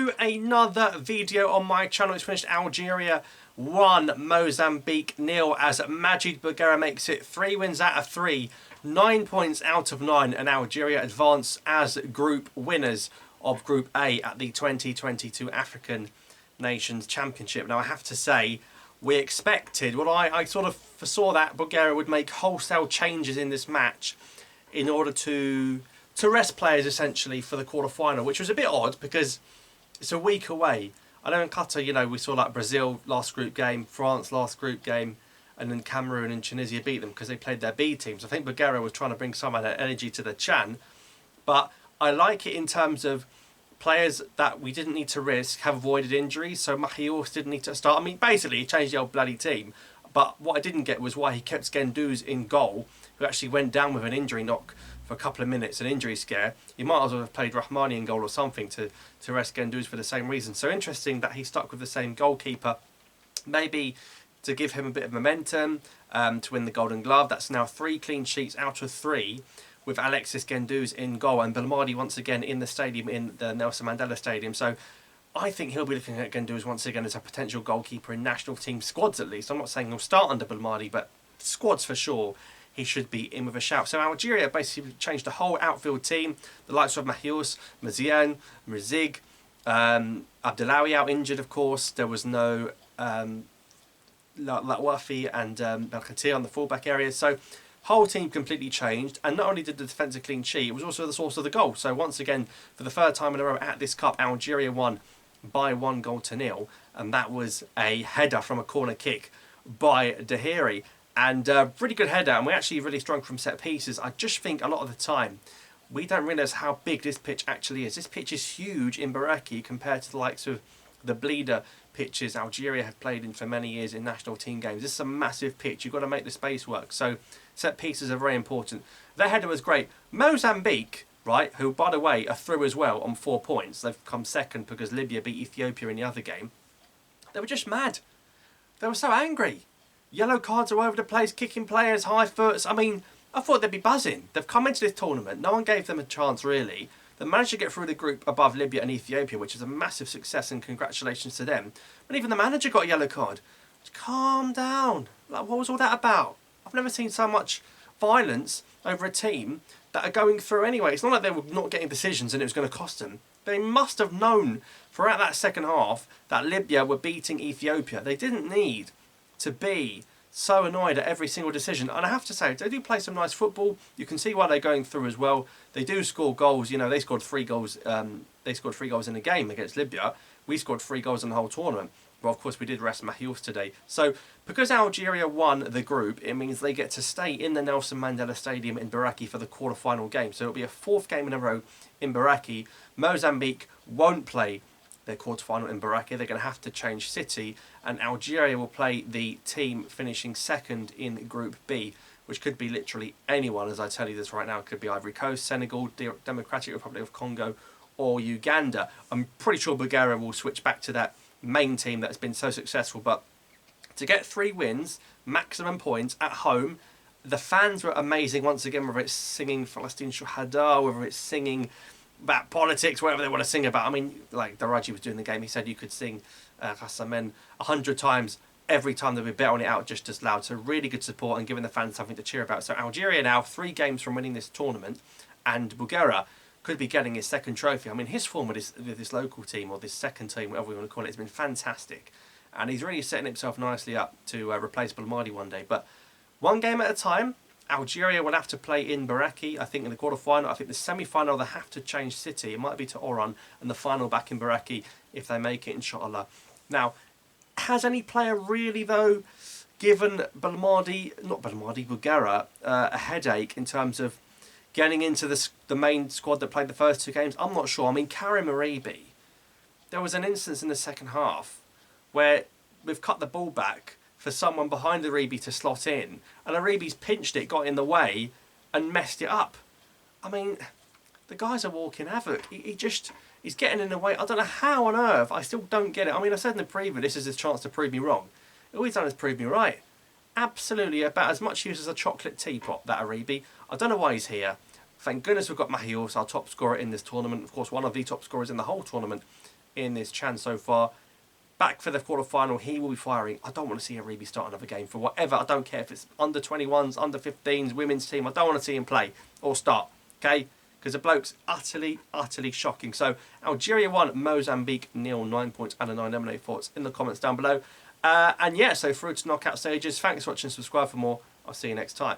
to another video on my channel. It's finished Algeria 1, Mozambique 0 as Majid Bougherra makes it 3 wins out of 3, 9 points out of 9, and Algeria advance as group winners of Group A at the 2022 African Nations Championship. Now I have to say, we expected, well I sort of foresaw that Bougherra would make wholesale changes in this match in order to rest players essentially for the quarter-final, which was a bit odd because it's a week away. I know in Qatar, you know, we saw like Brazil last group game, France last group game, and then Cameroon and Tunisia beat them because they played their B teams. I think Bougherra was trying to bring some of that energy to the Chan, but I like it in terms of players that we didn't need to risk have avoided injuries. So Mahious didn't need to start. I mean, basically he changed the old bloody team. But what I didn't get was why he kept Gendouzi in goal, who actually went down with an injury knock for a couple of minutes, an injury scare. You might as well have played Rahmani in goal or something to rest Gendouzi for the same reason. So interesting that he stuck with the same goalkeeper, maybe to give him a bit of momentum to win the Golden Glove. That's now 3 clean sheets out of 3 with Alexis Gendouzi in goal and Belmadi once again in the stadium, in the Nelson Mandela Stadium. So I think he'll be looking at Gendouzi once again as a potential goalkeeper in national team squads at least. I'm not saying he'll start under Belmadi, but squads for sure he should be in with a shout. So Algeria basically changed the whole outfield team. The likes of Mahious, Maziane, Mrzig, Abdellaoui out injured of course. There was no Latwafi and Belkhatir on the fullback area. So whole team completely changed, and not only did the defence a clean sheet, it was also the source of the goal. So once again, for the third time in a row at this cup, Algeria won by 1-0, and that was a header from a corner kick by Dehiri, and really good header, and we actually really strong from set pieces. I just think a lot of the time we don't realise how big this pitch actually is. This pitch is huge in Baraki compared to the likes of the Bleeder pitches Algeria have played in for many years in national team games. This is a massive pitch. You've got to make the space work. So set pieces are very important. Their header was great. Mozambique, right, who by the way are through as well on 4 points. They've come second because Libya beat Ethiopia in the other game. They were just mad. They were so angry. Yellow cards all over the place, kicking players, high foots. I mean, I thought they'd be buzzing. They've come into this tournament. No one gave them a chance really. They managed to get through the group above Libya and Ethiopia, which is a massive success, and congratulations to them. But even the manager got a yellow card. Just calm down. Like, what was all that about? I've never seen so much violence over a team that are going through anyway. It's not like they were not getting decisions and it was going to cost them. They must have known throughout that second half that Libya were beating Ethiopia. They didn't need to be so annoyed at every single decision. And I have to say, they do play some nice football. You can see why they're going through as well. They do score goals. You know, they scored 3 goals. They scored 3 goals in a game against Libya. We scored 3 goals in the whole tournament. Well, of course, we did rest Mahious today. So, because Algeria won the group, it means they get to stay in the Nelson Mandela Stadium in Baraki for the quarter-final game. So it'll be a 4th game in a row in Baraki. Mozambique won't play their quarter-final in Baraki. They're going to have to change city, and Algeria will play the team finishing second in Group B, which could be literally anyone, as I tell you this right now. It could be Ivory Coast, Senegal, Democratic Republic of Congo, or Uganda. I'm pretty sure Bougherra will switch back to that main team that's been so successful, but to get 3 wins, maximum points at home, the fans were amazing once again, whether it's singing Palestine Shuhada, whether it's singing about politics, whatever they want to sing about. I mean, like Daraji was doing the game, he said you could sing Qassamen 100 times every time they would bet on it out just as loud. So really good support and giving the fans something to cheer about. So Algeria now 3 games from winning this tournament, and Bougherra could be getting his 2nd trophy. I mean, his form with this local team, or this second team, whatever we want to call it, has been fantastic. And he's really setting himself nicely up to replace Belmadi one day. But 1 game at a time. Algeria will have to play in Baraki, I think, in the quarter-final. I think the semi-final, they have to change city. It might be to Oran, and the final back in Baraki if they make it, inshallah. Now, has any player really, though, given Bougherra, a headache in terms of getting into the main squad that played the first 2 games? I'm not sure. I mean, Karim Aribi, there was an instance in the second half where we've cut the ball back for someone behind Aribi to slot in, and Aribi's pinched it, got in the way, and messed it up. I mean, the guys are walking havoc. He's getting in the way. I don't know how on earth. I still don't get it. I mean, I said in the preview, this is his chance to prove me wrong. All he's done is prove me right. Absolutely about as much use as a chocolate teapot, that Aribi. I don't know why he's here. Thank goodness we've got Mahious, our top scorer in this tournament. Of course, one of the top scorers in the whole tournament in this Chan so far. Back for the quarter-final, he will be firing. I don't want to see Aribi start another game for whatever. I don't care if it's under 21s, under 15s, women's team. I don't want to see him play or start, okay? Because the bloke's utterly, utterly shocking. So, Algeria 1, Mozambique 0, 9 points out of 9. Let me know your thoughts in the comments down below. And yeah, so through to knockout stages. Thanks for watching. Subscribe for more. I'll see you next time.